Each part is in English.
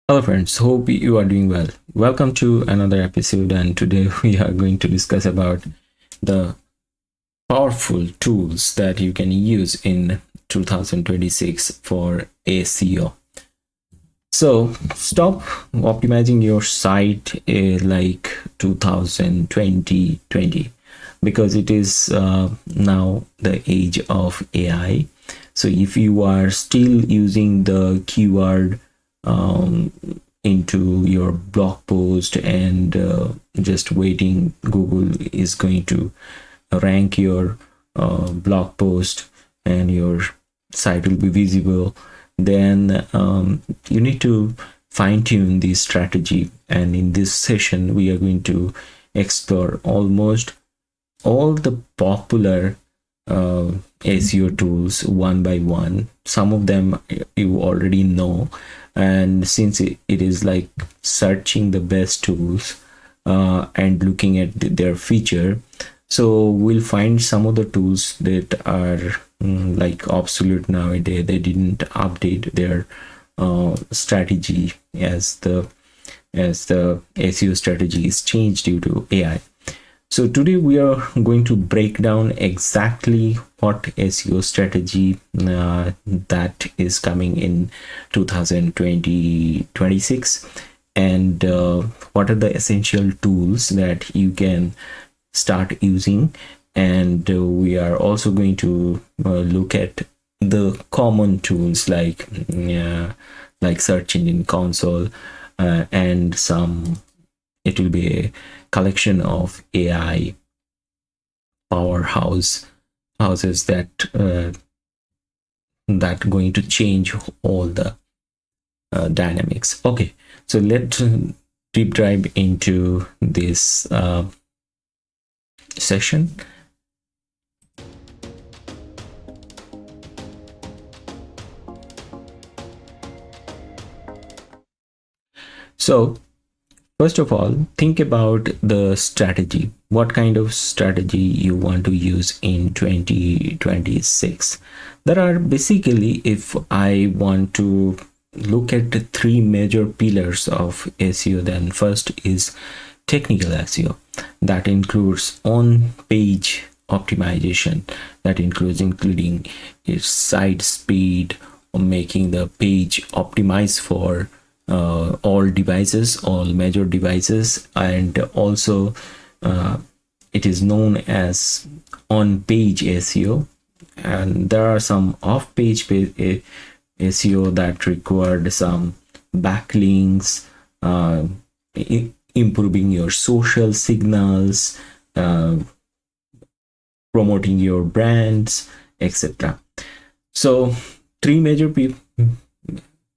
Hello friends, hope you are doing well. Welcome to another episode, and today we are going to discuss about the powerful tools that you can use in 2026 for SEO. So stop optimizing your site like 2020 because it is now the age of AI. So if you are still using the keyword um, into your blog post and just waiting, Google is going to rank your blog post and your site will be visible, then you need to fine tune this strategy. And in this session, we are going to explore almost all the popular SEO tools one by one. Some of them you already know, and since it is like searching the best tools and looking at their feature, so we'll find some of the tools that are like obsolete nowadays. They didn't update their strategy as the SEO strategy is changed due to AI. So today we are going to break down exactly what SEO strategy that is coming in 2026, and what are the essential tools that you can start using. And we are also going to look at the common tools like search engine console, and some it will be a collection of AI powerhouse houses that going to change all the dynamics. Okay, so let's deep dive into this session. So first of all, think about the strategy. What kind of strategy you want to use in 2026? There are basically, if I want to look at the three major pillars of SEO, then first is technical SEO. That includes on-page optimization. That includes including its site speed, or making the page optimized for all devices, all major devices, and also it is known as on-page SEO. And there are some off-page SEO that required some backlinks, improving your social signals, promoting your brands, etc. So three major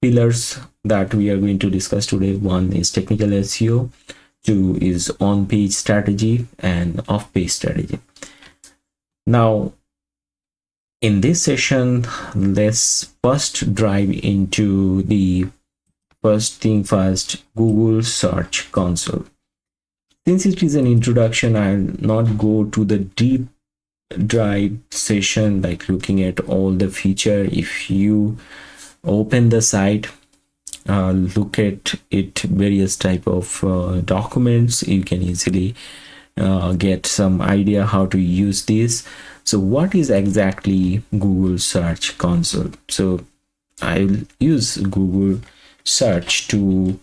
pillars that we are going to discuss today. One is technical SEO, two is on-page strategy, and off-page strategy. Now in this session, let's first dive into the first thing first, Google Search Console. Since it is an introduction, I'll not go to the deep dive session like looking at all the feature. If you open the site, look at it, various type of documents, you can easily get some idea how to use this. So what is exactly Google Search Console? So I'll use Google Search to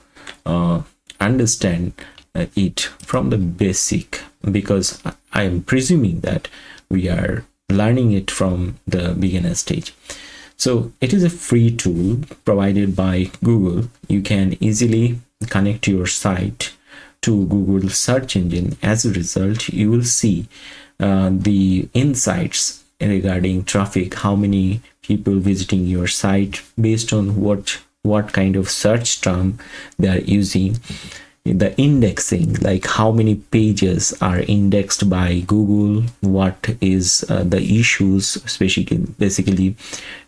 understand it from the basic, because I am presuming that we are learning it from the beginner stage. So it is a free tool provided by Google. You can easily connect your site to Google search engine. As a result, you will see the insights regarding traffic, how many people visiting your site based on what kind of search term they are using, the indexing, like how many pages are indexed by Google, what is the issues, especially basically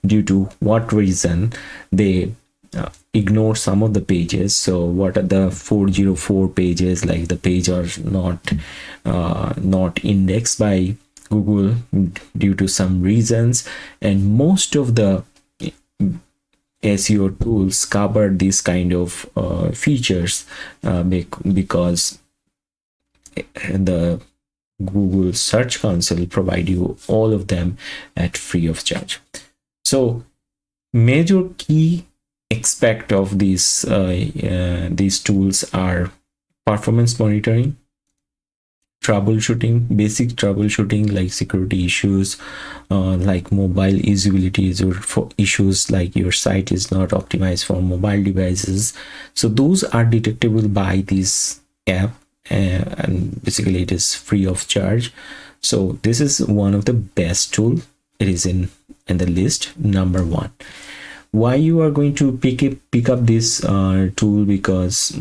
due to what reason they ignore some of the pages. So what are the 404 pages, like the page are not indexed by Google due to some reasons. And most of the SEO tools cover these kind of features because the Google Search Console provide you all of them at free of charge. So major key aspect of these tools are performance monitoring, troubleshooting, basic troubleshooting like security issues, like mobile usability or for issues like your site is not optimized for mobile devices. So those are detectable by this app, and basically it is free of charge. So this is one of the best tool. It is in the list number one. Why you are going to pick up this tool? Because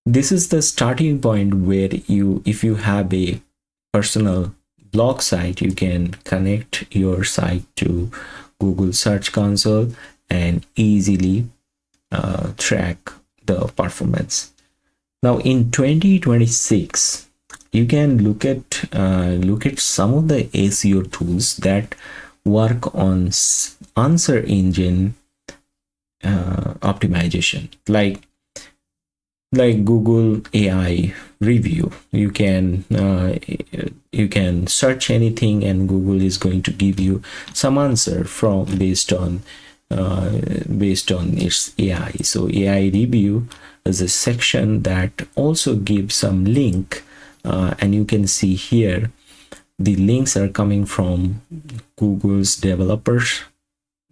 this is the starting point where if you have a personal blog site, you can connect your site to Google Search Console and easily track the performance. Now in 2026, you can look at some of the SEO tools that work on answer engine optimization, like Google AI review. You can search anything and Google is going to give you some answer from based on its AI. So AI review is a section that also gives some link, and you can see here the links are coming from Google's developer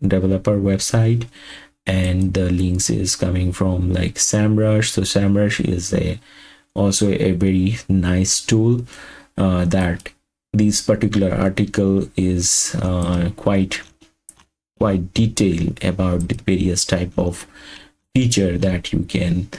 website, and the links is coming from like SEMrush. So SEMrush is also a very nice tool that this particular article is quite detailed about the various type of feature that you can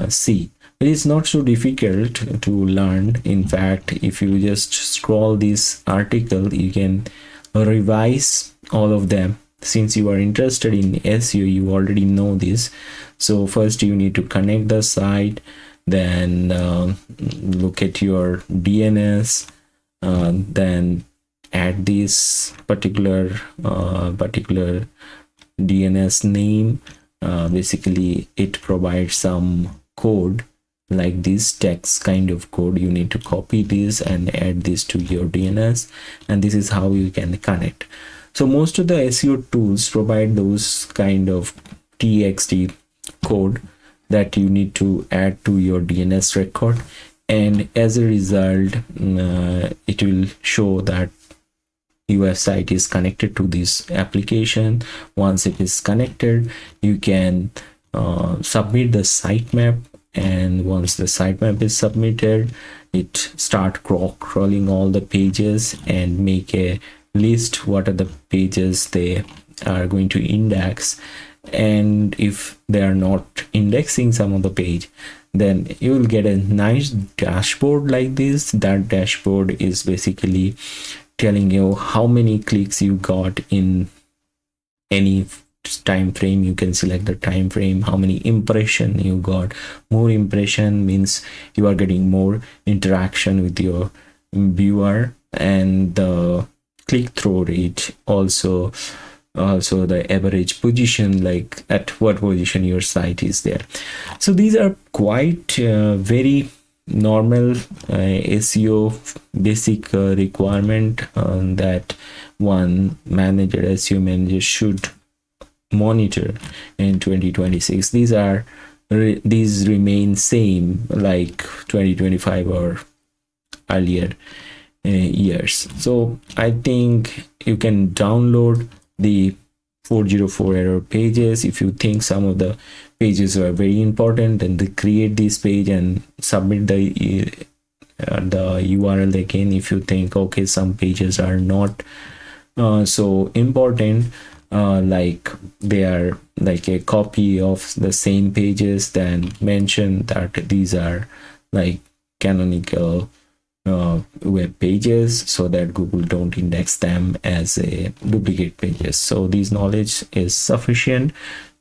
see. It is not so difficult to learn. In fact, if you just scroll this article, you can revise all of them. Since you are interested in SEO, you already know this. So first you need to connect the site, then look at your DNS, then add this particular DNS name. Basically it provides some code like this text kind of code. You need to copy this and add this to your DNS, and this is how you can connect. So most of the SEO tools provide those kind of TXT code that you need to add to your DNS record, and as a result it will show that your site is connected to this application. Once it is connected, you can submit the sitemap, and once the sitemap is submitted, it start crawling all the pages and make a list what are the pages they are going to index. And if they are not indexing some of the page, then you will get a nice dashboard like this. That dashboard is basically telling you how many clicks you got in any time frame. You can select the time frame, how many impression you got. More impression means you are getting more interaction with your viewer, and the click-through rate, also the average position, like at what position your site is there. So these are quite very normal SEO basic requirement that one manager, SEO manager, should monitor in 2026. These remain same like 2025 or earlier years. So I think you can download the 404 error pages. If you think some of the pages are very important, then they create this page and submit the URL again. If you think okay, some pages are not so important, like they are like a copy of the same pages, then mention that these are like canonical web pages, so that Google don't index them as a duplicate pages. So this knowledge is sufficient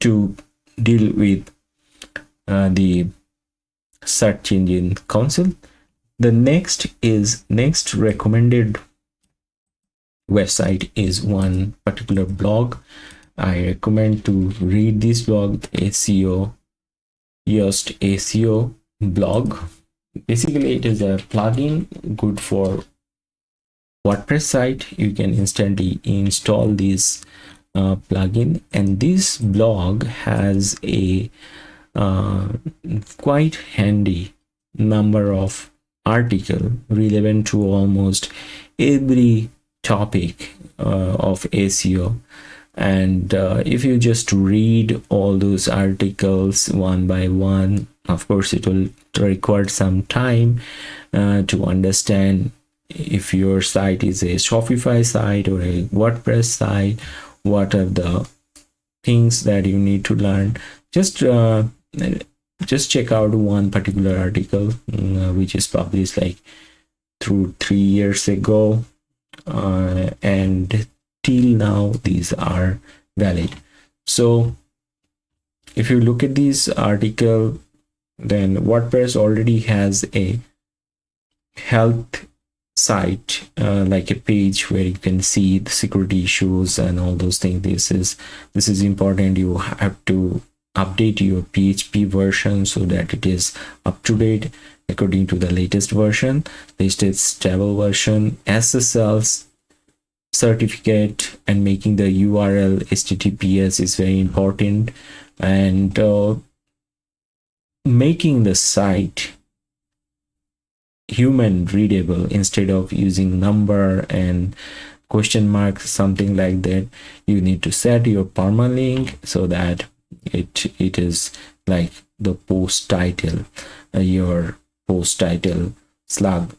to deal with the search engine console. The next recommended website is one particular blog I recommend to read this blog, SEO, Yoast SEO blog. Basically, it is a plugin good for WordPress site. You can instantly install this plugin, and this blog has a quite handy number of article relevant to almost every topic of SEO. And if you just read all those articles one by one, of course it will require some time to understand if your site is a Shopify site or a WordPress site, what are the things that you need to learn. Just check out one particular article which is published like through 3 years ago, and till now these are valid. So if you look at this article, then WordPress already has a health site, like a page where you can see the security issues and all those things. This is important. You have to update your PHP version so that it is up to date according to the latest version, latest stable version. SSL certificate and making the URL HTTPS is very important, and making the site human readable instead of using number and question mark, something like that. You need to set your permalink so that it is like the post title, your post title slug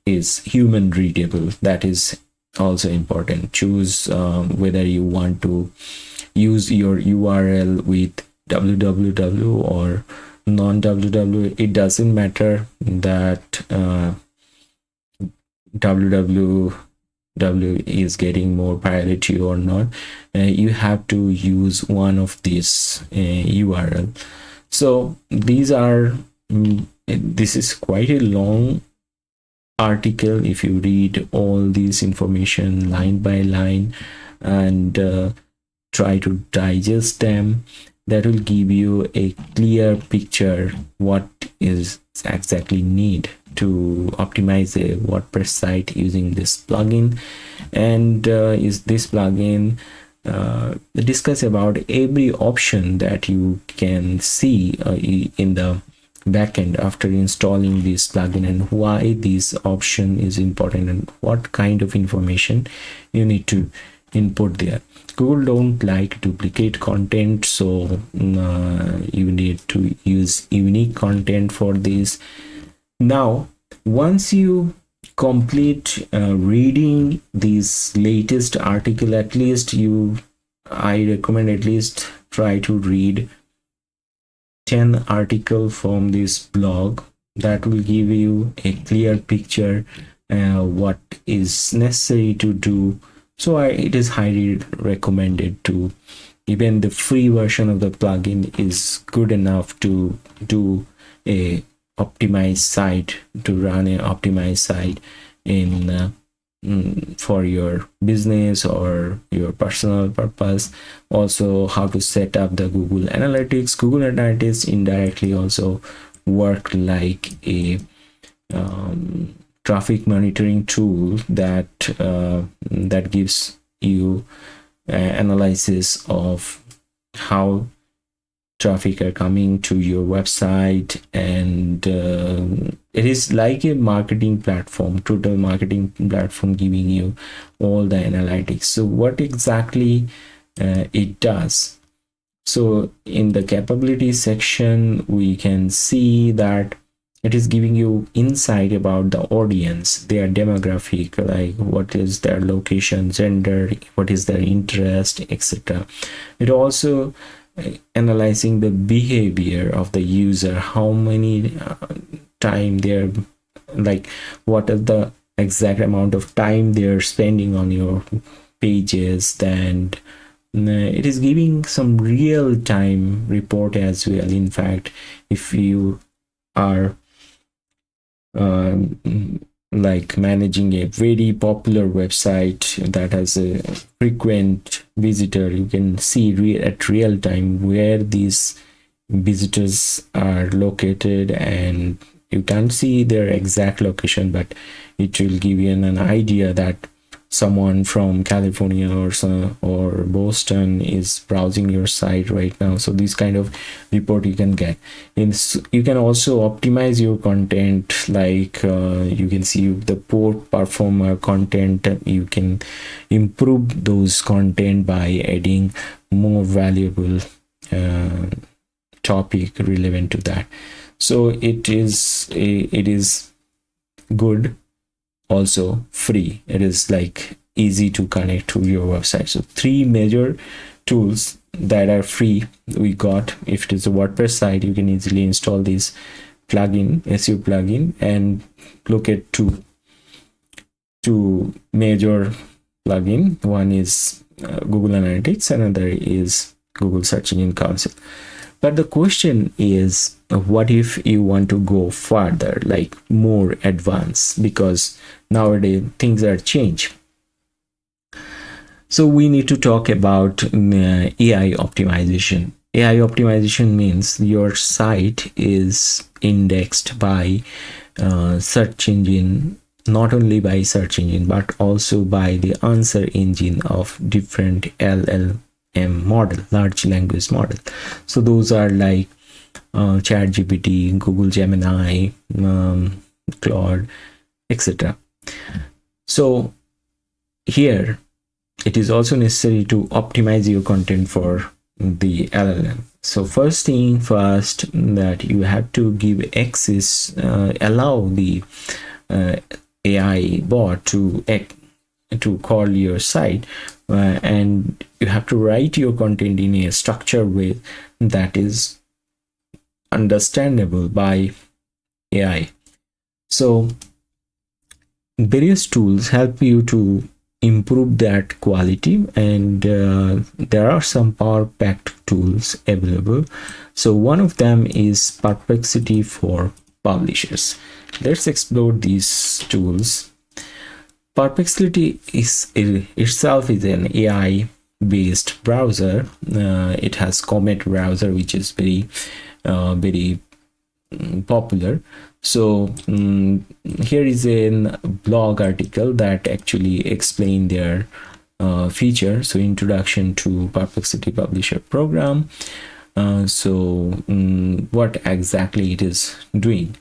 is human readable. That is also important. Choose whether you want to use your URL with www or non-www. It doesn't matter that www is getting more priority or not. You have to use one of these URL. So these are this is quite a long article. If you read all this information line by line and try to digest them, that will give you a clear picture what is exactly need to optimize a WordPress site using this plugin. And is this plugin discuss about every option that you can see in the backend after installing this plugin, and why this option is important and what kind of information you need to input there. Google don't like duplicate content, so you need to use unique content for this. Now once you complete reading this latest article, at least I recommend at least try to read 10 articles from this blog. That will give you a clear picture what is necessary to do. So it is highly recommended to, even the free version of the plugin is good enough to do a optimized site, to run an optimized site in for your business or your personal purpose. Also how to set up the Google Analytics. Google Analytics indirectly also work like a traffic monitoring tool that that gives you analysis of how traffic are coming to your website, and it is like a marketing platform, total marketing platform, giving you all the analytics. So what exactly it does? So in the capabilities section we can see that it is giving you insight about the audience, their demographic, like what is their location, gender, what is their interest, etc. It also analyzing the behavior of the user, how many time they're like, what is the exact amount of time they're spending on your pages. And it is giving some real-time report as well. In fact, if you are like managing a very popular website that has a frequent visitor. You can see at real time where these visitors are located, and you can't see their exact location, but it will give you an idea that someone from California or Boston is browsing your site right now. So this kind of report you can get. And you can also optimize your content, like you can see the poor performer content. You can improve those content by adding more valuable topic relevant to that. So it is good, also free. It is like easy to connect to your website. So 3 major tools that are free we got. If it is a WordPress site, you can easily install this plugin, SEO plugin, and look at two major plugin. One is Google Analytics, another is Google Search Engine Council. But the question is, what if you want to go further, like more advanced, because nowadays things are changed. So we need to talk about AI optimization. AI optimization means your site is indexed by search engine, not only by search engine, but also by the answer engine of different LLM model, large language model. So those are like ChatGPT, Google Gemini, Claude, etc. So here it is also necessary to optimize your content for the LLM. So first thing first, that you have to give access, allow the AI bot to call your site, and you have to write your content in a structured way that is understandable by AI. So various tools help you to improve that quality, and there are some power packed tools available. So one of them is Perplexity for publishers. Let's explore these tools. Perplexity itself is an AI based browser. It has Comet browser, which is very popular. So here is a blog article that actually explain their feature. So introduction to Perplexity Publisher program. What exactly it is doing.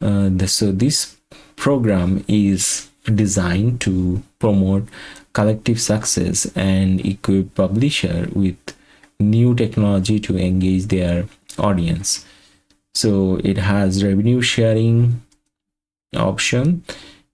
So this program is designed to promote collective success and equip publisher with new technology to engage their audience. So it has revenue sharing option.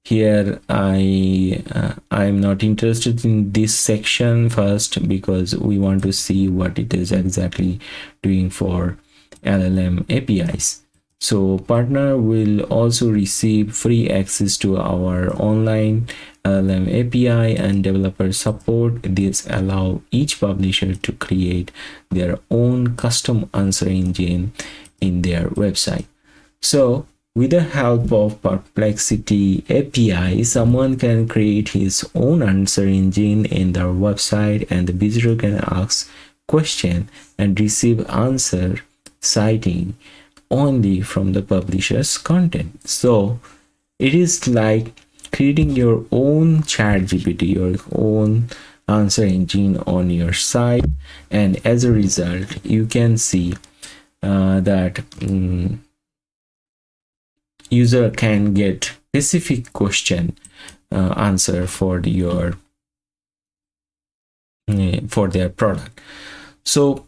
Here I'm not interested in this section first, because we want to see what it is exactly doing for LLM APIs. So partner will also receive free access to our online LLM API and developer support. This allow each publisher to create their own custom answer engine in their website. So with the help of Perplexity API, someone can create his own answer engine in their website, and the visitor can ask question and receive answer citing only from the publisher's content. So it is like creating your own ChatGPT, your own answer engine on your site, and as a result you can see that user can get specific question answer for their product. So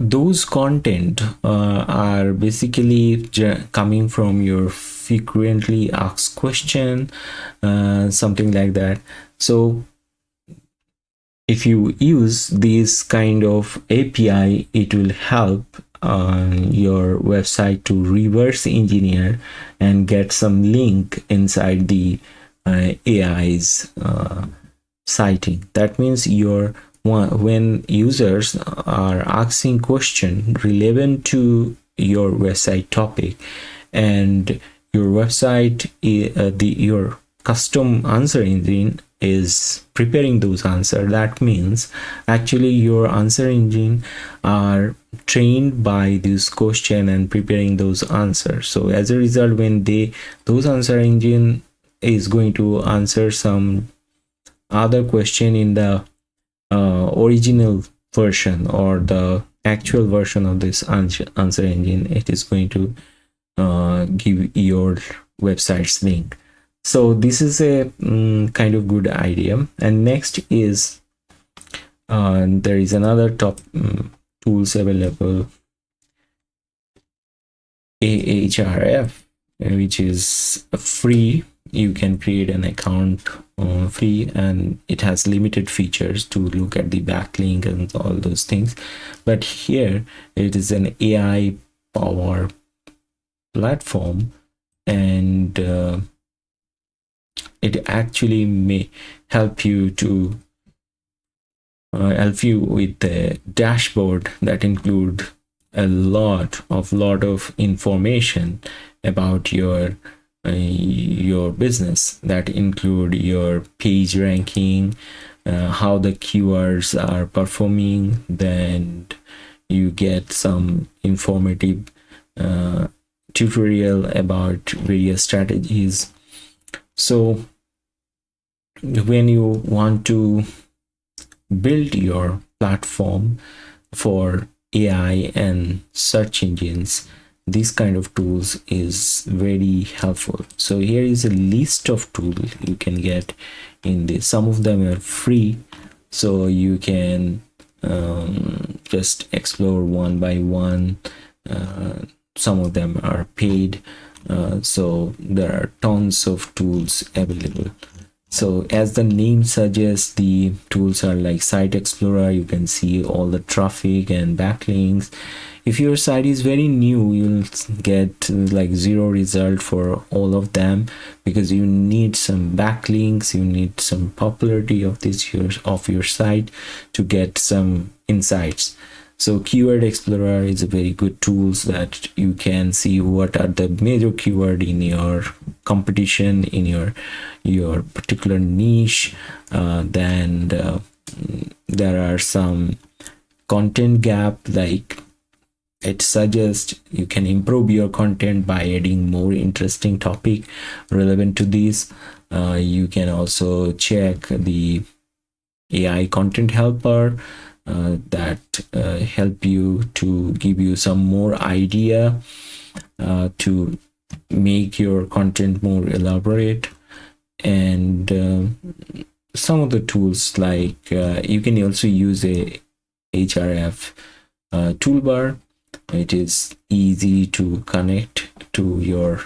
those content are basically coming from your frequently asked question, something like that. So if you use this kind of API, it will help your website to reverse engineer and get some link inside the AI's citing. That means when users are asking question relevant to your website topic, and your website, your custom answer engine is preparing those answers. That means actually your answer engine are trained by this question and preparing those answers. So as a result, when those answer engine is going to answer some other question in the original version or the actual version of this answer engine, it is going to give your website's link. So this is a kind of good idea. And next is there is another top tools available, Ahref, which is free. You can create an account free, and it has limited features to look at the backlink and all those things. But here it is an AI power platform, and it actually may help you with the dashboard that include a lot of information about your business, that include your page ranking, how the keywords are performing. Then you get some informative tutorial about various strategies. So when you want to build your platform for AI and search engines, this kind of tools is very helpful. So here is a list of tools you can get in this. Some of them are free, so you can just explore one by one. Some of them are paid, so there are tons of tools available. So as the name suggests, the tools are like Site Explorer. You can see all the traffic and backlinks. If your site is very new, you'll get like 0 result for all of them, because you need some backlinks, you need some popularity of your site to get some insights. So Keyword Explorer is a very good tool that you can see what are the major keyword in your competition, in your particular niche. Then there are some content gap, like it suggests you can improve your content by adding more interesting topic relevant to this. You can also check the AI content helper that help you to give you some more idea to make your content more elaborate. And some of the tools, like you can also use a Ahref toolbar. It is easy to connect to your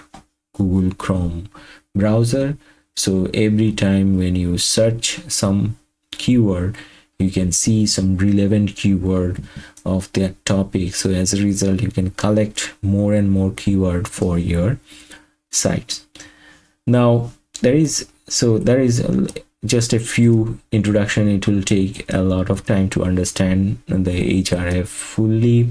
Google Chrome browser, so every time when you search some keyword, you can see some relevant keyword of that topic. So as a result, you can collect more and more keyword for your sites. Now there is just a few introduction. It will take a lot of time to understand the Ahref fully.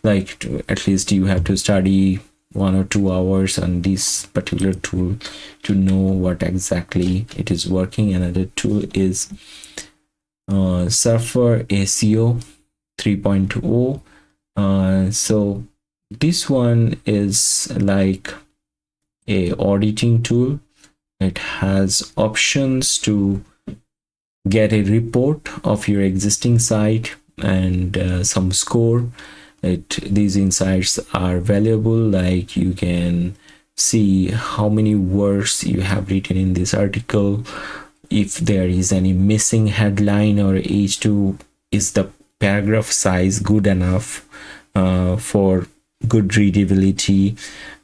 Like at least you have to study 1 or 2 hours on this particular tool to know what exactly it is working. Another tool is Surfer SEO 3.0. So this one is like a auditing tool. It has options to get a report of your existing site and some score. These insights are valuable, like you can see how many words you have written in this article, if there is any missing headline or H2, is the paragraph size good enough for good readability,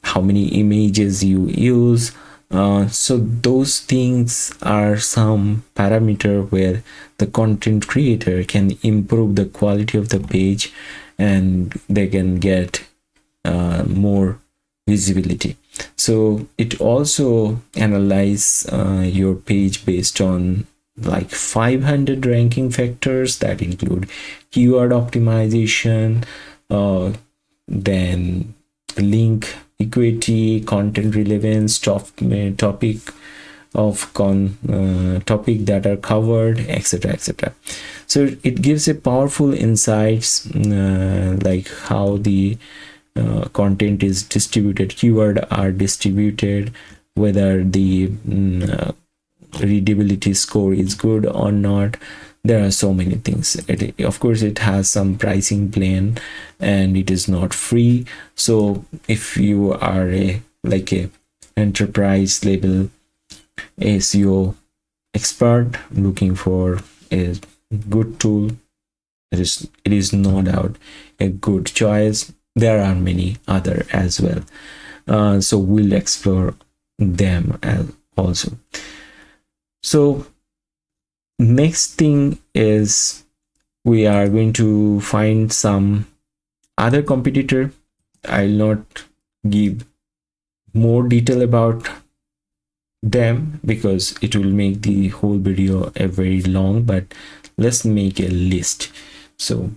how many images you use. So those things are some parameter where the content creator can improve the quality of the page and they can get more visibility. So it also analyze your page based on like 500 ranking factors that include keyword optimization, then link equity, content relevance, topic topic that are covered, etc, etc. So it gives a powerful insights, like how the content is distributed, keyword are distributed, whether the readability score is good or not. There are so many things. Of course it has some pricing plan and it is not free. So if you are a enterprise level SEO expert looking for a good tool, it is no doubt a good choice. There are many other as well, so we'll explore them also. So next thing is we are going to find some other competitor. I'll not give more detail about them because it will make the whole video a very long, but let's make a list. So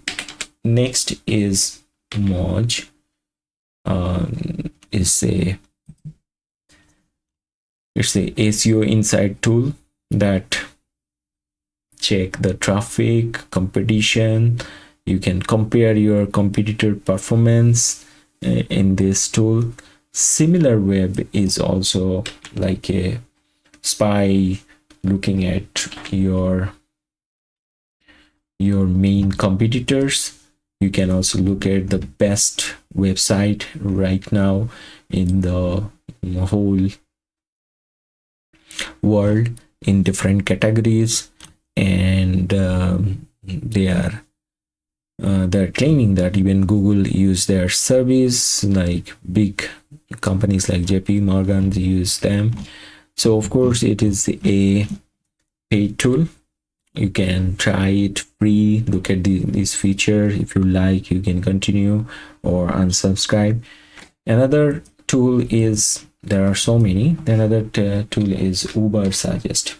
next is Moj. It's a SEO insight tool that check the traffic, competition. You can compare your competitor performance in this tool. SimilarWeb is also like a spy looking at your main competitors. You can also look at the best website right now in the whole world in different categories, and they're claiming that even Google use their service, like big companies like JP Morgan use them. So of course it is a paid tool. You can try it free, look at this feature. If you like, you can continue or unsubscribe. Another tool is, there are so many, another tool is Uber Suggest.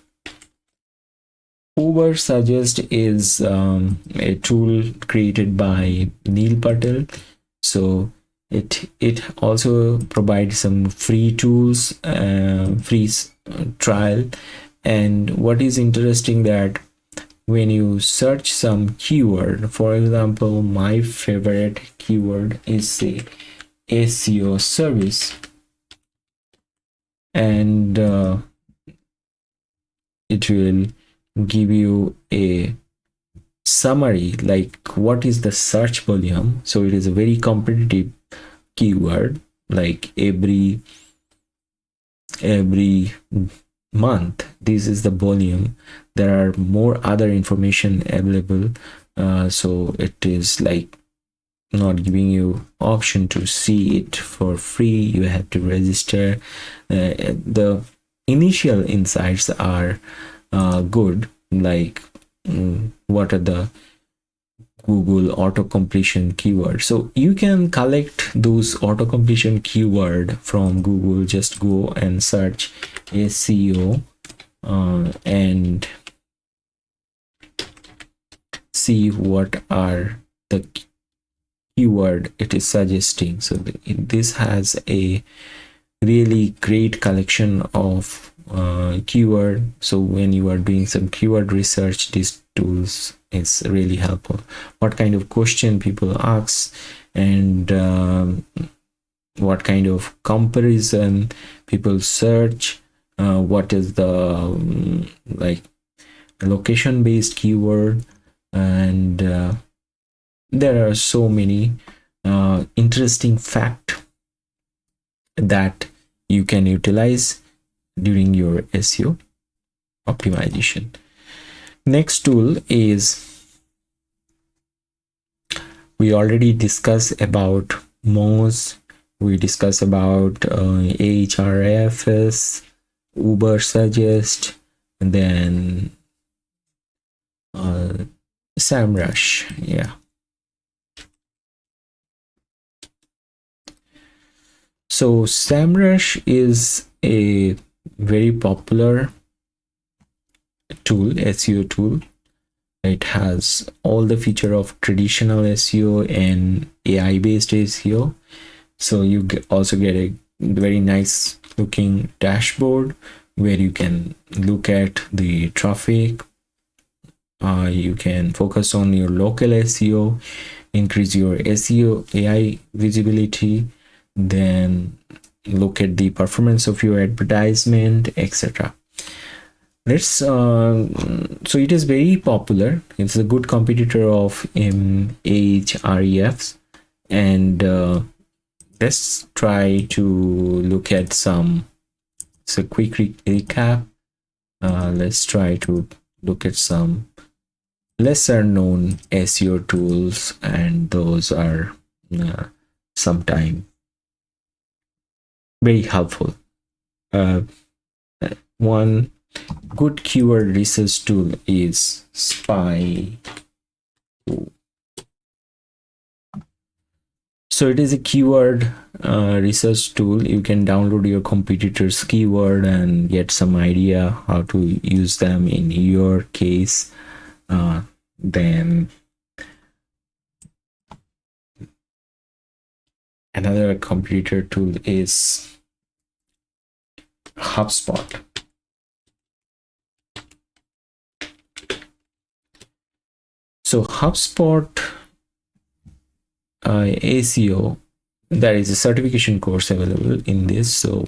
Uber Suggest is a tool created by Neil Patel. So it also provides some free tools, free trial. And what is interesting that when you search some keyword, for example, my favorite keyword is say SEO service, and it will give you a summary like what is the search volume. So it is a very competitive keyword, like every month this is the volume. There are more other information available, so it is like not giving you option to see it for free. You have to register. The initial insights are good, like what are the Google auto completion keyword. So you can collect those auto completion keyword from Google. Just go and search SEO and see what are the keyword it is suggesting. So this has a really great collection of keyword. So when you are doing some keyword research, these tools is really helpful. What kind of question people ask, and what kind of comparison people search, what is the like location based keyword, and there are so many interesting fact that you can utilize during your SEO optimization. Next tool is, we already discussed about Moz, we discussed about Ahrefs, Uber Suggest, and then SEMrush. Yeah. So SEMrush is a very popular tool, SEO tool. It has all the feature of traditional SEO and AI based SEO, So you also get a very nice looking dashboard where you can look at the traffic. You can focus on your local SEO, increase your SEO AI visibility, then look at the performance of your advertisement, etc. Let's so it is very popular. It's a good competitor of Ahrefs, and let's try to look at some. So quick recap. Let's try to look at some lesser known SEO tools, and those are sometimes very helpful. One good keyword research tool is Spy. So it is a keyword research tool. You can download your competitor's keyword and get some idea how to use them in your case. Then another competitor tool is HubSpot. So HubSpot SEO, there is a certification course available in this. So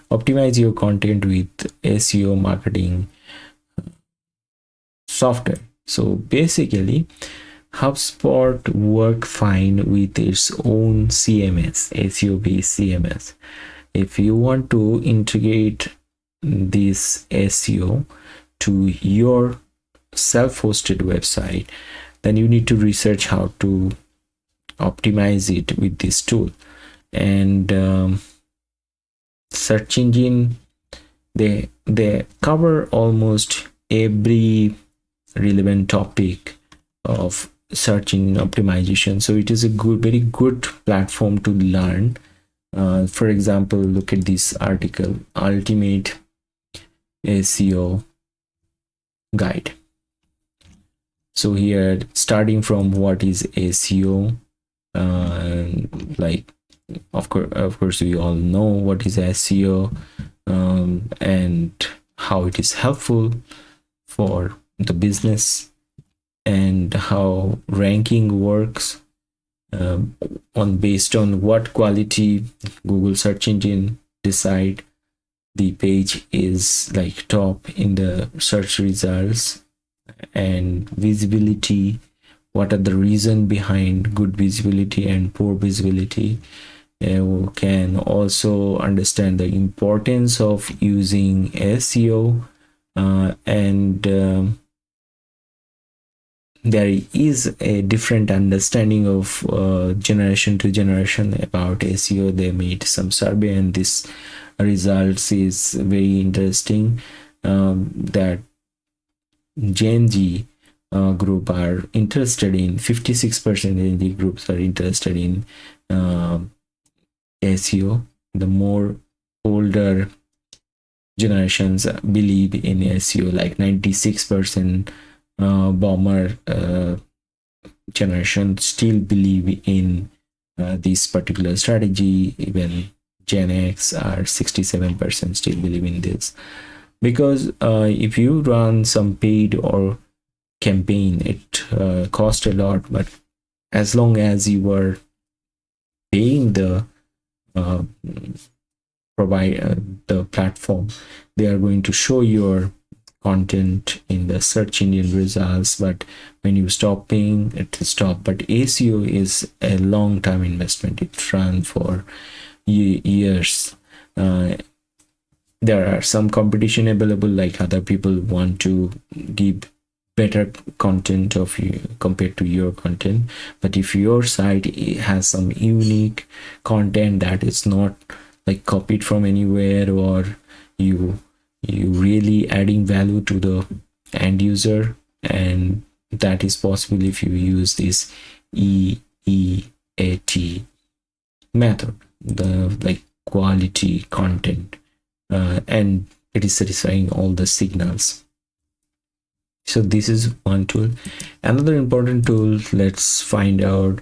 optimize your content with SEO marketing software. So basically HubSpot work fine with its own CMS, SEO based CMS. If you want to integrate this SEO to your self-hosted website, then you need to research how to optimize it with this tool. And search engine, they cover almost every relevant topic of search engine optimization. So it is a very good platform to learn. For example, look at this article, Ultimate SEO Guide. So here, starting from what is SEO, like of course we all know what is SEO, and how it is helpful for the business, and how ranking works, based on what quality Google search engine decide the page is like top in the search results, and visibility, what are the reason behind good visibility and poor visibility. We can also understand the importance of using SEO, and there is a different understanding of generation to generation about SEO. They made some survey, and this results is very interesting, that Gen Z group are interested in, 56% Gen Z groups are interested in SEO. The more older generations believe in SEO, like 96% bomber generation still believe in this particular strategy. Even Gen X are 67% still believe in this, because if you run some paid or campaign, it costs a lot, but as long as you are paying the the platform, they are going to show your content in the search engine results. But when you stop paying, it will stop. But SEO is a long-term investment. It runs for years. There are some competition available, like other people want to give better content of you compared to your content. But if your site has some unique content that is not like copied from anywhere, or you really adding value to the end user, and that is possible if you use this EEAT method, the like quality content, and it is satisfying all the signals. So this is one tool. Another important tool, let's find out,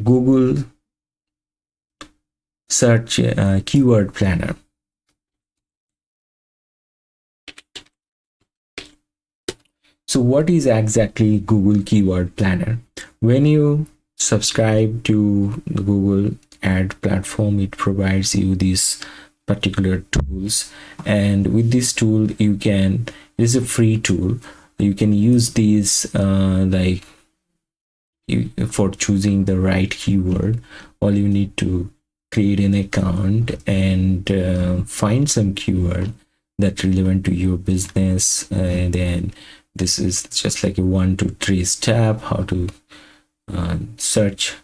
Google search keyword planner. So what is exactly Google Keyword Planner? When you subscribe to the Google ad platform, it provides you these particular tools, and with this tool you can, it is a free tool, you can use these for choosing the right keyword. All you need to create an account and find some keyword that's relevant to your business, and then this is just like a 1 2 3 step how to search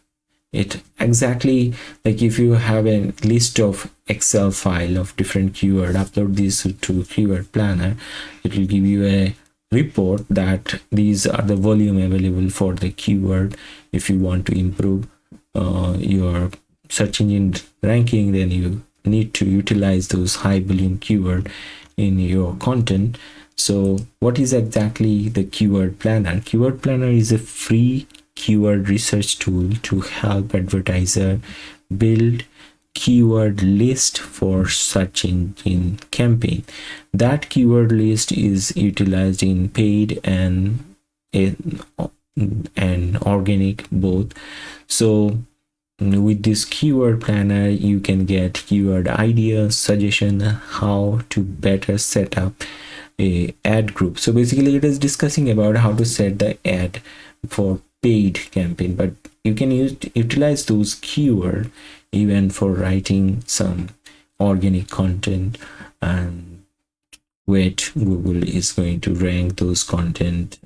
it exactly. Like if you have a list of Excel file of different keyword, upload these to Keyword Planner, it will give you a report that these are the volume available for the keyword. If you want to improve your search engine ranking, then you need to utilize those high volume keyword in your content. So what is exactly the Keyword Planner? Keyword Planner is a free keyword research tool to help advertiser build keyword list for search engine campaign. That keyword list is utilized in paid and organic both. So with this Keyword Planner you can get keyword ideas, suggestion how to better set up a ad group. So basically it is discussing about how to set the ad for paid campaign, but you can utilize those keyword even for writing some organic content, and which Google is going to rank those content,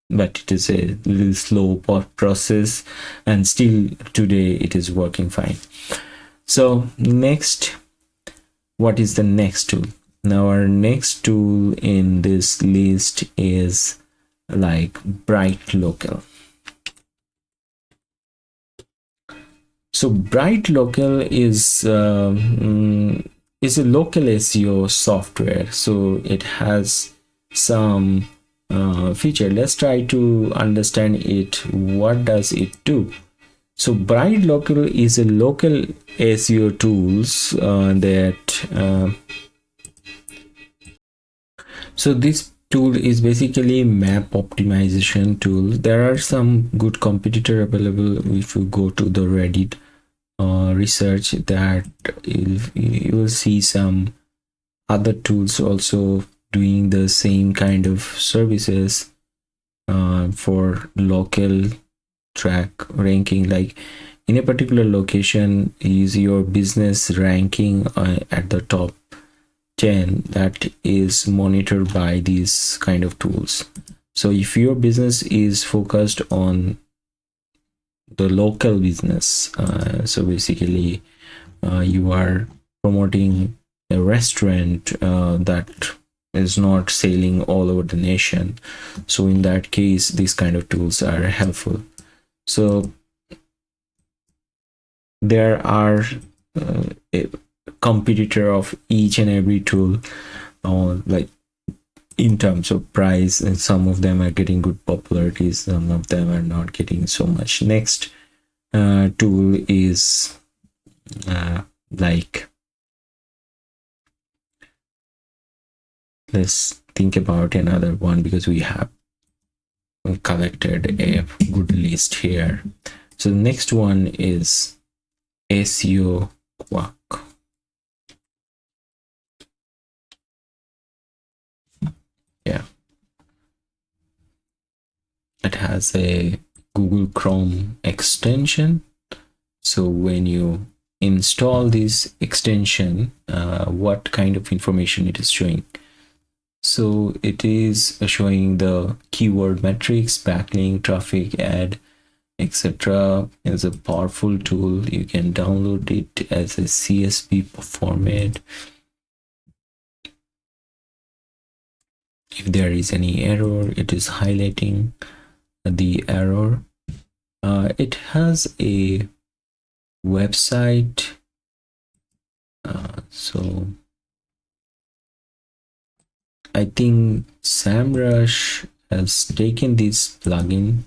but it is a little slow process, and still today it is working fine. So next, what is the next tool? Now our next tool in this list is like Bright Local. So Bright Local is a local SEO software. So it has some feature. Let's try to understand it. What does it do? So Bright Local is a local SEO tools so this tool is basically map optimization tool. There are some good competitor available. If you go to the Reddit research, that you will see some other tools also doing the same kind of services for local track ranking. Like in a particular location, is your business ranking at the top 10, that is monitored by these kind of tools. So if your business is focused on the local business, so basically you are promoting a restaurant that is not selling all over the nation, so in that case these kind of tools are helpful. So there are a competitor of each and every tool, like in terms of price, and some of them are getting good popularity, some of them are not getting so much. Next tool is like, let's think about another one, because we have collected a good list here. So the next one is SEO Quark. Yeah, it has a Google Chrome extension. So when you install this extension, what kind of information it is showing? So it is showing the keyword metrics, backlink, traffic, ad, etc. It's a powerful tool. You can download it as a CSV format. If there is any error, it is highlighting the error. It has a website. So I think SEMrush has taken this plugin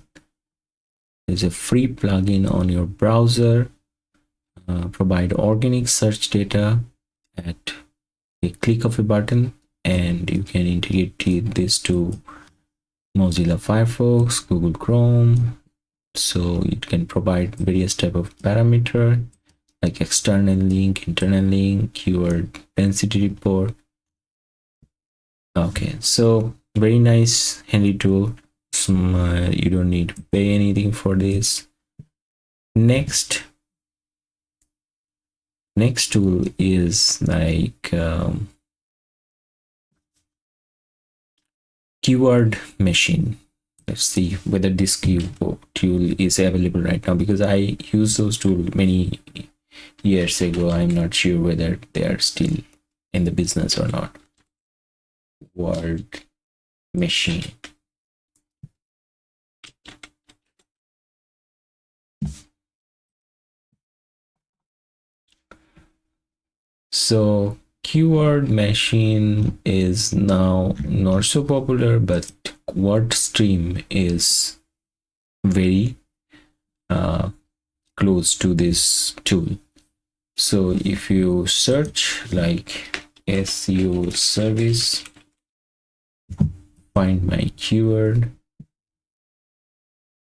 There's a free plugin on your browser, provide organic search data at a click of a button, and you can integrate this to Mozilla Firefox, Google Chrome. So it can provide various type of parameter like external link, internal link, keyword density report. Okay, so very nice handy tool. You don't need to pay anything for this. Next tool is like keyword machine. Let's see whether this tool is available right now, because I used those tools many years ago. I'm not sure whether they are still in the business or not. Word machine. So keyword machine is now not so popular, but WordStream is very close to this tool. So if you search like SEO service, find my keyword,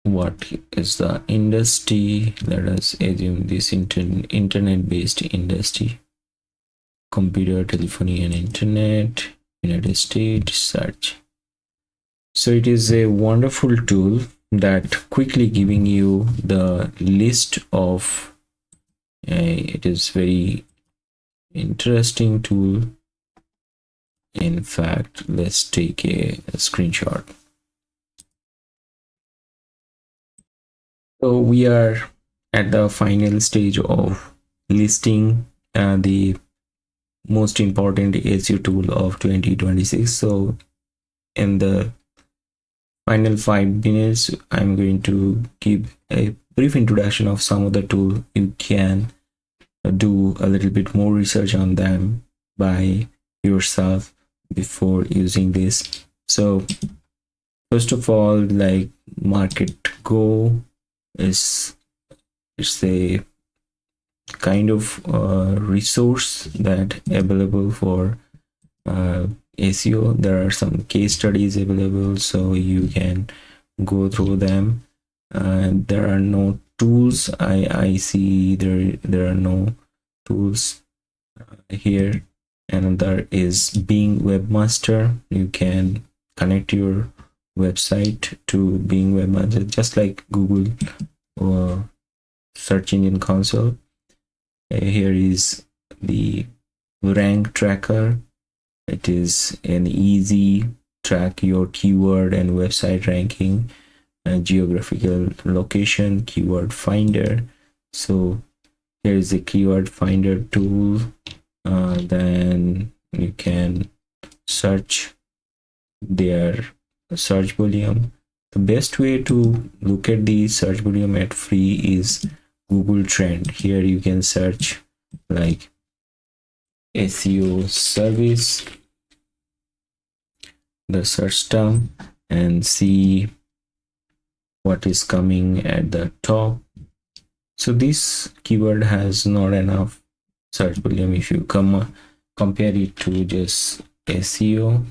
what is the industry? Let us assume this internet-based industry, computer, telephony and internet, United States, search. So it is a wonderful tool that quickly giving you the list of it is very interesting tool. In fact, let's take a screenshot. So we are at the final stage of listing the most important SEO tool of 2026. So in the final 5 minutes, I'm going to give a brief introduction of some of the tool. You can do a little bit more research on them by yourself before using this. So first of all, like MarketGo is a kind of resource that available for SEO. There are some case studies available, so you can go through them. There are no tools. I see there are no tools here. Another is Bing Webmaster. You can connect your website to Bing Webmaster, just like Google or search engine console. Here is the rank tracker. It is an easy track your keyword and website ranking, geographical location, keyword finder. So here is the keyword finder tool. Then you can search their search volume. The best way to look at the search volume at free is Google Trend. Here you can search like SEO service, the search term, and see what is coming at the top. So this keyword has not enough search volume. If you compare it to just SEO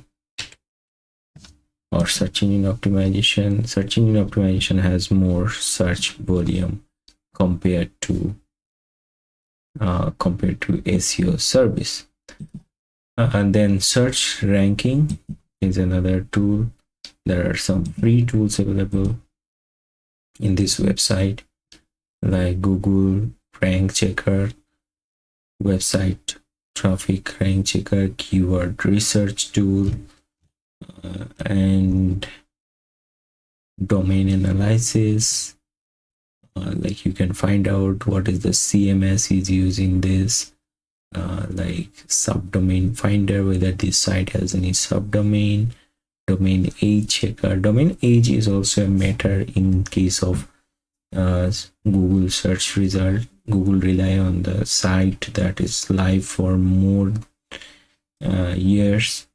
or search engine optimization has more search volume compared to SEO service. And then search ranking is another tool. There are some free tools available in this website like Google Rank Checker, website traffic rank checker, keyword research tool, and domain analysis. Like you can find out what is the CMS is using this, like subdomain finder, whether this site has any subdomain, domain age checker. Domain age is also a matter in case of Google search result. Google rely on the site that is live for more years.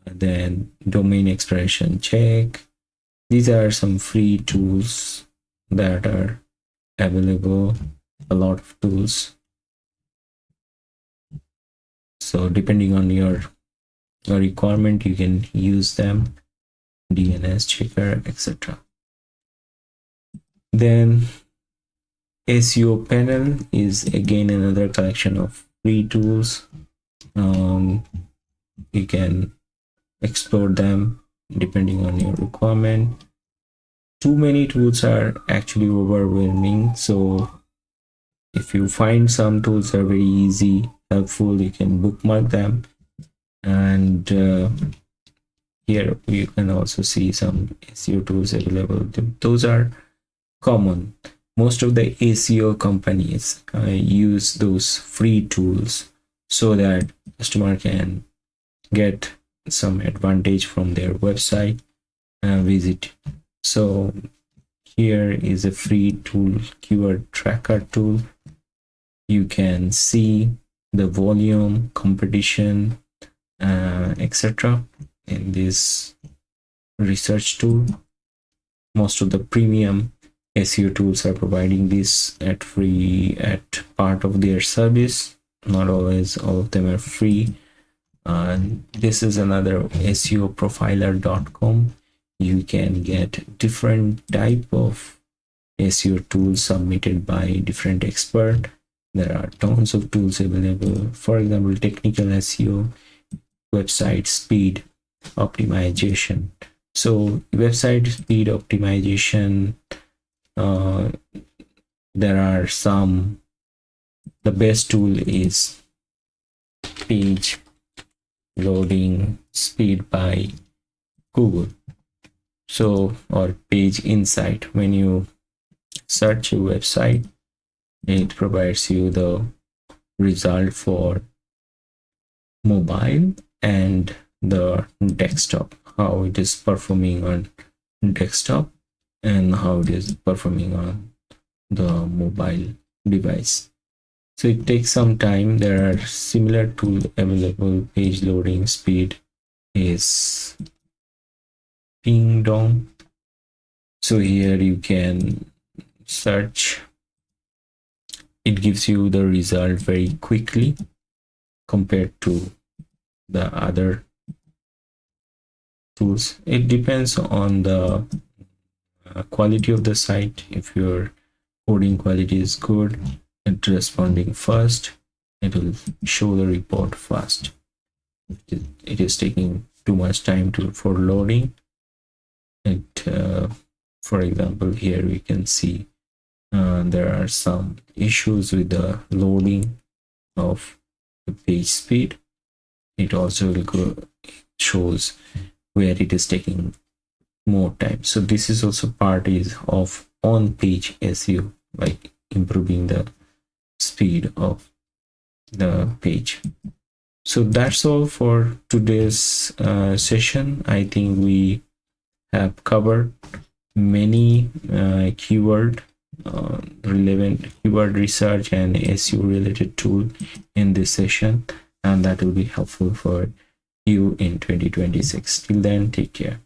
Then domain expiration check. These are some free tools that are available, a lot of tools. So depending on your requirement, you can use them, DNS checker, etc. Then SEO panel is again another collection of free tools. You can explore them depending on your requirement. Too many tools are actually overwhelming, so if you find some tools are very easy, helpful, you can bookmark them. And here you can also see some SEO tools available. Those are common. Most of the SEO companies use those free tools so that customer can get some advantage from their website visit. So here is a free tool, keyword tracker tool. You can see the volume, competition, etc. in this research tool. Most of the premium SEO tools are providing this at free, at part of their service. Not always all of them are free. This is another SEOprofiler.com. You can get different type of SEO tools submitted by different experts. There are tons of tools available. For example, technical SEO, website speed optimization. So website speed optimization, there are some. The best tool is page loading speed by Google. So, or page insight. When you search a website, it provides you the result for mobile and the desktop, how it is performing on desktop and how it is performing on the mobile device. So it takes some time. There are similar tools available. Page loading speed is Pingdong. So here you can search. It gives you the result very quickly compared to the other tools. It depends on the quality of the site. If your coding quality is good, it's responding fast, it will show the report fast. It is taking too much time for loading. For example, here we can see there are some issues with the loading of the page speed. It also will shows where it is taking more time. So this is also part of on-page SEO, like improving the speed of the page. So that's all for today's session. I think we have covered many relevant keyword research and SEO related tool in this session, and that will be helpful for you in 2026. Till then, take care.